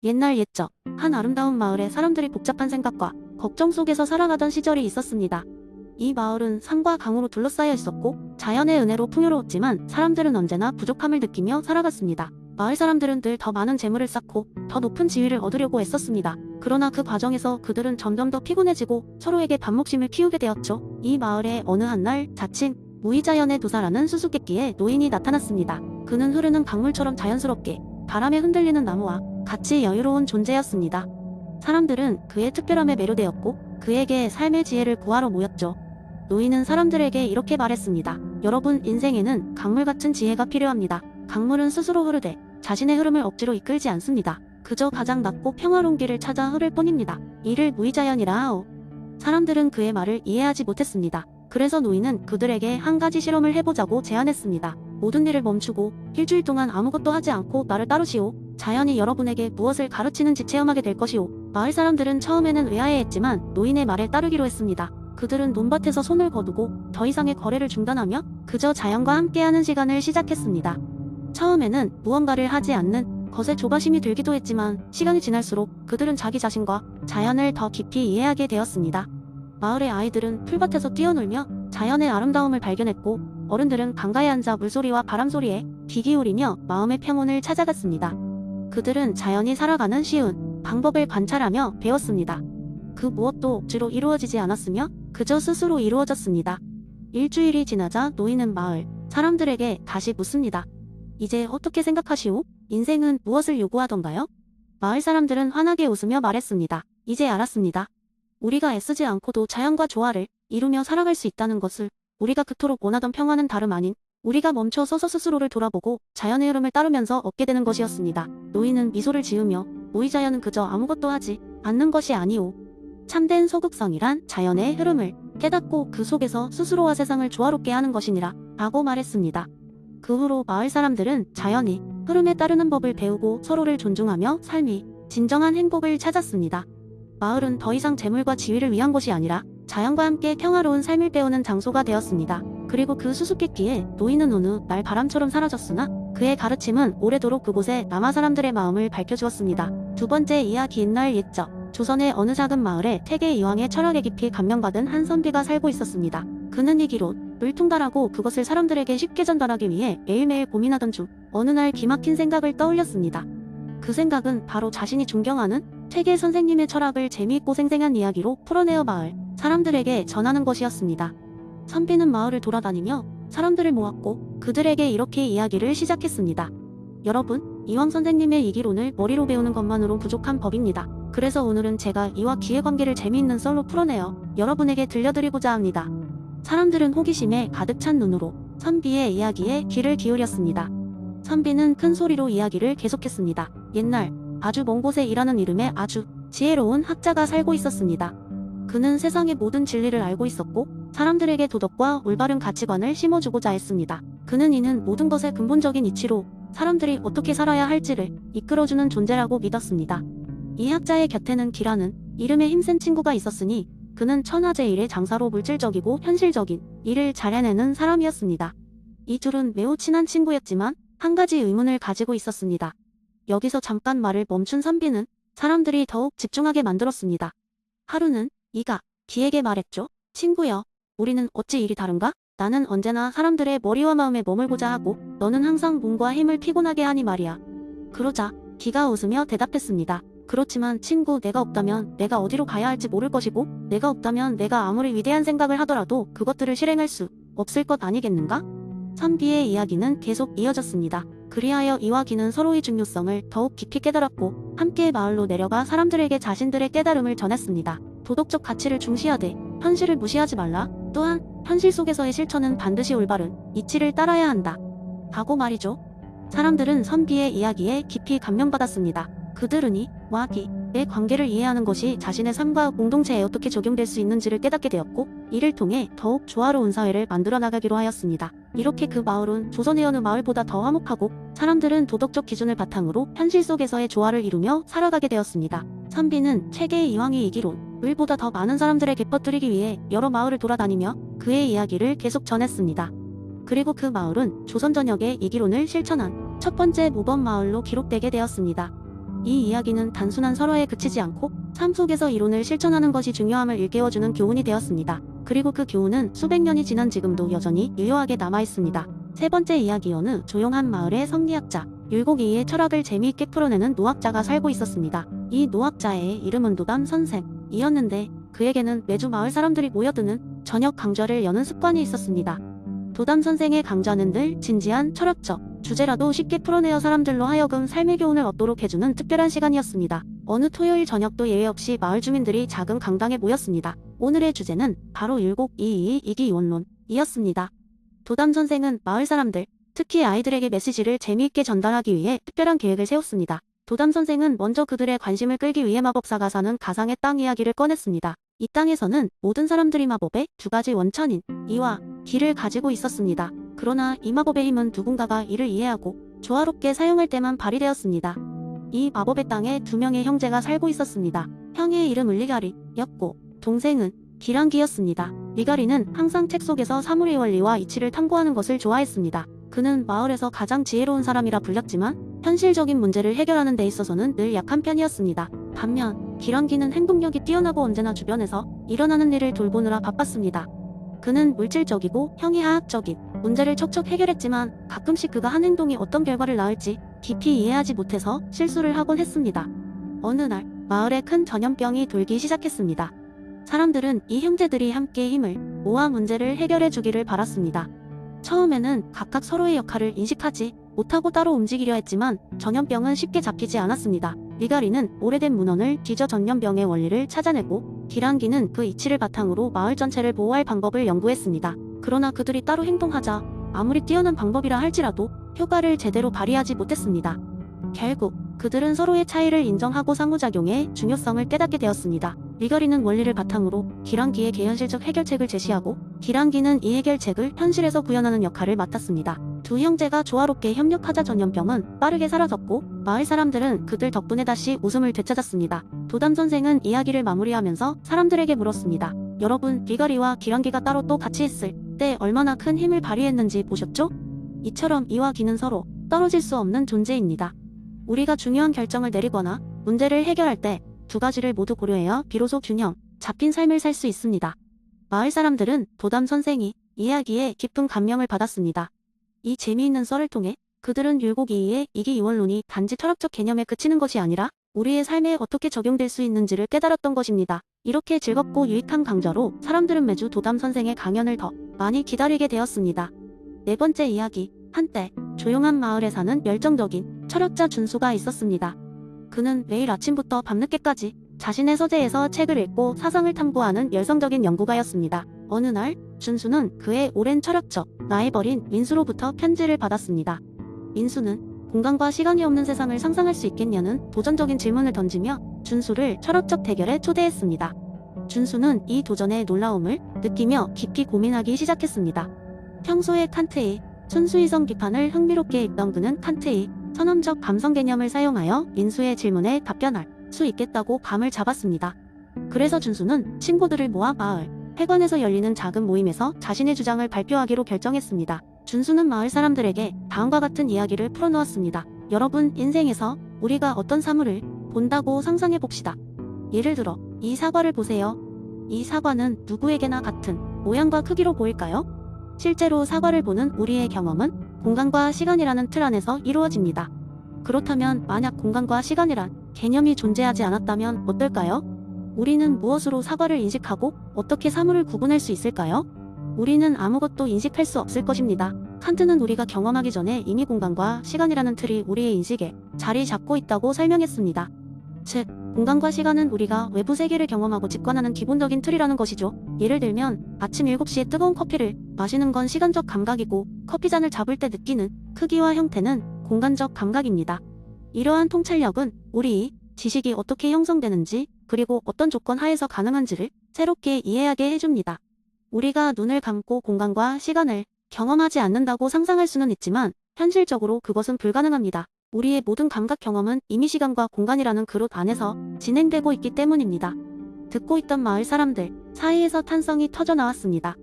옛날 옛적 한 아름다운 마을에 사람들이 복잡한 생각과 걱정 속에서 살아가던 시절이 있었습니다. 이 마을은 산과 강으로 둘러싸여 있었고 자연의 은혜로 풍요로웠지만 사람들은 언제나 부족함을 느끼며 살아갔습니다. 마을 사람들은 늘 더 많은 재물을 쌓고 더 높은 지위를 얻으려고 애썼습니다. 그러나 그 과정에서 그들은 점점 더 피곤해지고 서로에게 반목심을 키우게 되었죠. 이 마을에 어느 한날 자칭 무이자연의 도사라는 수수께끼의 노인이 나타났습니다. 그는 흐르는 강물처럼 자연스럽게 바람에 흔들리는 나무와 같이 여유로운 존재였습니다. 사람들은 그의 특별함에 매료되었고 그에게 삶의 지혜를 구하러 모였죠. 노인은 사람들에게 이렇게 말했습니다. 여러분, 인생에는 강물 같은 지혜가 필요합니다. 강물은 스스로 흐르되 자신의 흐름을 억지로 이끌지 않습니다. 그저 가장 낮고 평화로운 길을 찾아 흐를 뿐입니다. 이를 무이자연이라 하오. 사람들은 그의 말을 이해하지 못했습니다. 그래서 노인은 그들에게 한 가지 실험을 해보자고 제안했습니다. 모든 일을 멈추고 일주일 동안 아무것도 하지 않고 나를 따르시오. 자연이 여러분에게 무엇을 가르치는지 체험하게 될 것이오. 마을 사람들은 처음에는 의아해했지만 노인의 말에 따르기로 했습니다. 그들은 논밭에서 손을 거두고 더 이상의 거래를 중단하며 그저 자연과 함께하는 시간을 시작했습니다. 처음에는 무언가를 하지 않는 것에 조바심이 들기도 했지만 시간이 지날수록 그들은 자기 자신과 자연을 더 깊이 이해하게 되었습니다. 마을의 아이들은 풀밭에서 뛰어놀며 자연의 아름다움을 발견했고 어른들은 강가에 앉아 물소리와 바람소리에 귀 기울이며 마음의 평온을 찾아갔습니다. 그들은 자연이 살아가는 쉬운 방법을 관찰하며 배웠습니다. 그 무엇도 억지로 이루어지지 않았으며 그저 스스로 이루어졌습니다. 일주일이 지나자 노인은 마을 사람들에게 다시 묻습니다. 이제 어떻게 생각하시오? 인생은 무엇을 요구하던가요? 마을 사람들은 환하게 웃으며 말했습니다. 이제 알았습니다. 우리가 애쓰지 않고도 자연과 조화를 이루며 살아갈 수 있다는 것을, 우리가 그토록 원하던 평화는 다름 아닌 우리가 멈춰 서서 스스로를 돌아보고 자연의 흐름을 따르면서 얻게 되는 것이었습니다. 노인은 미소를 지으며 무이자연은 그저 아무것도 하지 않는 것이 아니오. 참된 소극성이란 자연의 흐름을 깨닫고 그 속에서 스스로와 세상을 조화롭게 하는 것이니라 라고 말했습니다. 그 후로 마을 사람들은 자연이 흐름에 따르는 법을 배우고 서로를 존중하며 삶이 진정한 행복을 찾았습니다. 마을은 더 이상 재물과 지위를 위한 곳이 아니라 자연과 함께 평화로운 삶을 배우는 장소가 되었습니다. 그리고 그 수수께끼에 노인은 어느 날 바람처럼 사라졌으나 그의 가르침은 오래도록 그곳에 남아 사람들의 마음을 밝혀주었습니다. 두 번째 이야기. 옛날 옛적 조선의 어느 작은 마을에 태계 이황의 철학에 깊이 감명받은 한 선비가 살고 있었습니다. 그는 이 기론, 물통달하고 그것을 사람들에게 쉽게 전달하기 위해 매일매일 고민하던 중 어느 날 기막힌 생각을 떠올렸습니다. 그 생각은 바로 자신이 존경하는 태계 선생님의 철학을 재미있고 생생한 이야기로 풀어내어 마을 사람들에게 전하는 것이었습니다. 선비는 마을을 돌아다니며 사람들을 모았고 그들에게 이렇게 이야기를 시작했습니다. 여러분, 이황 선생님의 이 기론을 머리로 배우는 것만으로 부족한 법입니다. 그래서 오늘은 제가 이와 기의 관계를 재미있는 썰로 풀어내어 여러분에게 들려드리고자 합니다. 사람들은 호기심에 가득 찬 눈으로 선비의 이야기에 귀를 기울였습니다. 선비는 큰 소리로 이야기를 계속했습니다. 옛날 아주 먼 곳에 일하는 이름의 아주 지혜로운 학자가 살고 있었습니다. 그는 세상의 모든 진리를 알고 있었고 사람들에게 도덕과 올바른 가치관을 심어주고자 했습니다. 그는 이는 모든 것의 근본적인 이치로 사람들이 어떻게 살아야 할지를 이끌어주는 존재라고 믿었습니다. 이 학자의 곁에는 기라는 이름의 힘센 친구가 있었으니 그는 천하제일의 장사로 물질적이고 현실적인 일을 잘 해내는 사람이었습니다. 이 둘은 매우 친한 친구였지만 한 가지 의문을 가지고 있었습니다. 여기서 잠깐 말을 멈춘 선비는 사람들이 더욱 집중하게 만들었습니다. 하루는 이가 기에게 말했죠. 친구여, 우리는 어찌 일이 다른가? 나는 언제나 사람들의 머리와 마음에 머물고자 하고 너는 항상 몸과 힘을 피곤하게 하니 말이야. 그러자 기가 웃으며 대답했습니다. 그렇지만 친구, 내가 없다면 내가 어디로 가야 할지 모를 것이고 내가 없다면 내가 아무리 위대한 생각을 하더라도 그것들을 실행할 수 없을 것 아니겠는가? 선비의 이야기는 계속 이어졌습니다. 그리하여 이와 기는 서로의 중요성을 더욱 깊이 깨달았고 함께 마을로 내려가 사람들에게 자신들의 깨달음을 전했습니다. 도덕적 가치를 중시하되 현실을 무시하지 말라. 또한 현실 속에서의 실천은 반드시 올바른 이치를 따라야 한다. 하고 말이죠. 사람들은 선비의 이야기에 깊이 감명받았습니다. 그들은 이와 기의 관계를 이해하는 것이 자신의 삶과 공동체에 어떻게 적용될 수 있는지를 깨닫게 되었고 이를 통해 더욱 조화로운 사회를 만들어 나가기로 하였습니다. 이렇게 그 마을은 조선의 어느 마을보다 더 화목하고 사람들은 도덕적 기준을 바탕으로 현실 속에서의 조화를 이루며 살아가게 되었습니다. 선비는 책의 이황의 이 기론을 보다 더 많은 사람들에게 퍼뜨리기 위해 여러 마을을 돌아다니며 그의 이야기를 계속 전했습니다. 그리고 그 마을은 조선 전역에 이 기론을 실천한 첫 번째 모범 마을로 기록되게 되었습니다. 이 이야기는 단순한 설화에 그치지 않고 삶 속에서 이론을 실천하는 것이 중요함을 일깨워주는 교훈이 되었습니다. 그리고 그 교훈은 수백 년이 지난 지금도 여전히 유효하게 남아있습니다. 세 번째 이야기. 어느 조용한 마을에 성리학자 율곡이의 철학을 재미있게 풀어내는 노학자가 살고 있었습니다. 이 노학자의 이름은 도담 선생이었는데 그에게는 매주 마을 사람들이 모여드는 저녁 강좌를 여는 습관이 있었습니다. 도담 선생의 강좌는 늘 진지한 철학적 주제라도 쉽게 풀어내어 사람들로 하여금 삶의 교훈을 얻도록 해주는 특별한 시간이었습니다. 어느 토요일 저녁도 예외 없이 마을 주민들이 작은 강당에 모였습니다. 오늘의 주제는 바로 율곡 이기이원론이었습니다. 도담 선생은 마을 사람들, 특히 아이들에게 메시지를 재미있게 전달하기 위해 특별한 계획을 세웠습니다. 도담 선생은 먼저 그들의 관심을 끌기 위해 마법사가 사는 가상의 땅 이야기를 꺼냈습니다. 이 땅에서는 모든 사람들이 마법의 두 가지 원천인 이와 기를 가지고 있었습니다. 그러나 이 마법의 힘은 누군가가 이를 이해하고 조화롭게 사용할 때만 발휘되었습니다. 이 마법의 땅에 두 명의 형제가 살고 있었습니다. 형의 이름은 리가리였고 동생은 기란기였습니다. 리가리는 항상 책 속에서 사물의 원리와 이치를 탐구하는 것을 좋아했습니다. 그는 마을에서 가장 지혜로운 사람이라 불렸지만 현실적인 문제를 해결하는 데 있어서는 늘 약한 편이었습니다. 반면 기란기는 행동력이 뛰어나고 언제나 주변에서 일어나는 일을 돌보느라 바빴습니다. 그는 물질적이고 형이 화학적인 문제를 척척 해결했지만 가끔씩 그가 한 행동이 어떤 결과를 낳을지 깊이 이해하지 못해서 실수를 하곤 했습니다. 어느 날 마을에 큰 전염병이 돌기 시작했습니다. 사람들은 이 형제들이 함께 힘을 모아 문제를 해결해 주기를 바랐습니다. 처음에는 각각 서로의 역할을 인식하지 못하고 따로 움직이려 했지만 전염병은 쉽게 잡히지 않았습니다. 리가리는 오래된 문헌을 뒤져 전염병의 원리를 찾아내고 기란기는 그 이치를 바탕으로 마을 전체를 보호할 방법을 연구했습니다. 그러나 그들이 따로 행동하자 아무리 뛰어난 방법이라 할지라도 효과를 제대로 발휘하지 못했습니다. 결국 그들은 서로의 차이를 인정하고 상호작용의 중요성을 깨닫게 되었습니다. 리가리는 원리를 바탕으로 기란기에게 현실적 해결책을 제시하고 기란기는 이 해결책을 현실에서 구현하는 역할을 맡았습니다. 두 형제가 조화롭게 협력하자 전염병은 빠르게 사라졌고 마을 사람들은 그들 덕분에 다시 웃음을 되찾았습니다. 도담 선생은 이야기를 마무리하면서 사람들에게 물었습니다. 여러분, 리가리와 기란기가 따로 또 같이 있을 때 얼마나 큰 힘을 발휘했는지 보셨죠? 이처럼 이와 기는 서로 떨어질 수 없는 존재입니다. 우리가 중요한 결정을 내리거나 문제를 해결할 때 두 가지를 모두 고려해야 비로소 균형 잡힌 삶을 살 수 있습니다. 마을 사람들은 도담 선생이 이야기에 깊은 감명을 받았습니다. 이 재미있는 썰을 통해 그들은 율곡 이이의 이기이원론이 단지 철학적 개념에 그치는 것이 아니라 우리의 삶에 어떻게 적용될 수 있는지를 깨달았던 것입니다. 이렇게 즐겁고 유익한 강좌로 사람들은 매주 도담 선생의 강연을 더 많이 기다리게 되었습니다. 네 번째 이야기. 한때 조용한 마을에 사는 열정적인 철학자 준수가 있었습니다. 그는 매일 아침부터 밤늦게까지 자신의 서재에서 책을 읽고 사상을 탐구하는 열성적인 연구가였습니다. 어느 날 준수는 그의 오랜 철학적 라이벌인 민수로부터 편지를 받았습니다. 민수는 공간과 시간이 없는 세상을 상상할 수 있겠냐는 도전적인 질문을 던지며 준수를 철학적 대결에 초대했습니다. 준수는 이 도전의 놀라움을 느끼며 깊이 고민하기 시작했습니다. 평소에 칸트의 순수이성 비판을 흥미롭게 읽던 그는 칸트의 선언적 감성 개념을 사용하여 민수의 질문에 답변할 수 있겠다고 감을 잡았습니다. 그래서 준수는 친구들을 모아 마을 회관에서 열리는 작은 모임에서 자신의 주장을 발표하기로 결정했습니다. 준수는 마을 사람들에게 다음과 같은 이야기를 풀어놓았습니다. 여러분, 인생에서 우리가 어떤 사물을 본다고 상상해 봅시다. 예를 들어 이 사과를 보세요. 이 사과는 누구에게나 같은 모양과 크기로 보일까요? 실제로 사과를 보는 우리의 경험은 공간과 시간이라는 틀 안에서 이루어집니다. 그렇다면 만약 공간과 시간이란 개념이 존재하지 않았다면 어떨까요? 우리는 무엇으로 사과를 인식하고 어떻게 사물을 구분할 수 있을까요? 우리는 아무것도 인식할 수 없을 것입니다. 칸트는 우리가 경험하기 전에 이미 공간과 시간이라는 틀이 우리의 인식에 자리 잡고 있다고 설명했습니다. 즉, 공간과 시간은 우리가 외부 세계를 경험하고 직관하는 기본적인 틀이라는 것이죠. 예를 들면 아침 7시에 뜨거운 커피를 마시는 건 시간적 감각이고 커피잔을 잡을 때 느끼는 크기와 형태는 공간적 감각입니다. 이러한 통찰력은 우리 지식이 어떻게 형성되는지 그리고 어떤 조건 하에서 가능한지를 새롭게 이해하게 해줍니다. 우리가 눈을 감고 공간과 시간을 경험하지 않는다고 상상할 수는 있지만 현실적으로 그것은 불가능합니다. 우리의 모든 감각 경험은 이미 시간과 공간이라는 그릇 안에서 진행되고 있기 때문입니다. 듣고 있던 마을 사람들 사이에서 탄성이 터져 나왔습니다.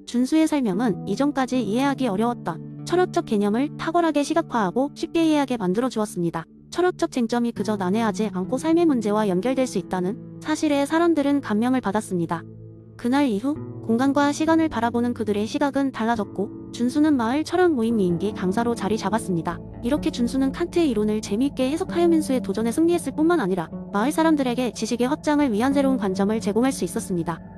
준수의 설명은 이전까지 이해하기 어려웠던 철학적 개념을 탁월하게 시각화하고 쉽게 이해하게 만들어 주었습니다. 철학적 쟁점이 그저 난해하지 않고 삶의 문제와 연결될 수 있다는 사실에 사람들은 감명을 받았습니다. 그날 이후 공간과 시간을 바라보는 그들의 시각은 달라졌고 준수는 마을 철학 모임 미인기 강사로 자리 잡았습니다. 이렇게 준수는 칸트의 이론을 재미있게 해석하여 민수의 도전에 승리했을 뿐만 아니라 마을 사람들에게 지식의 확장을 위한 새로운 관점을 제공할 수 있었습니다.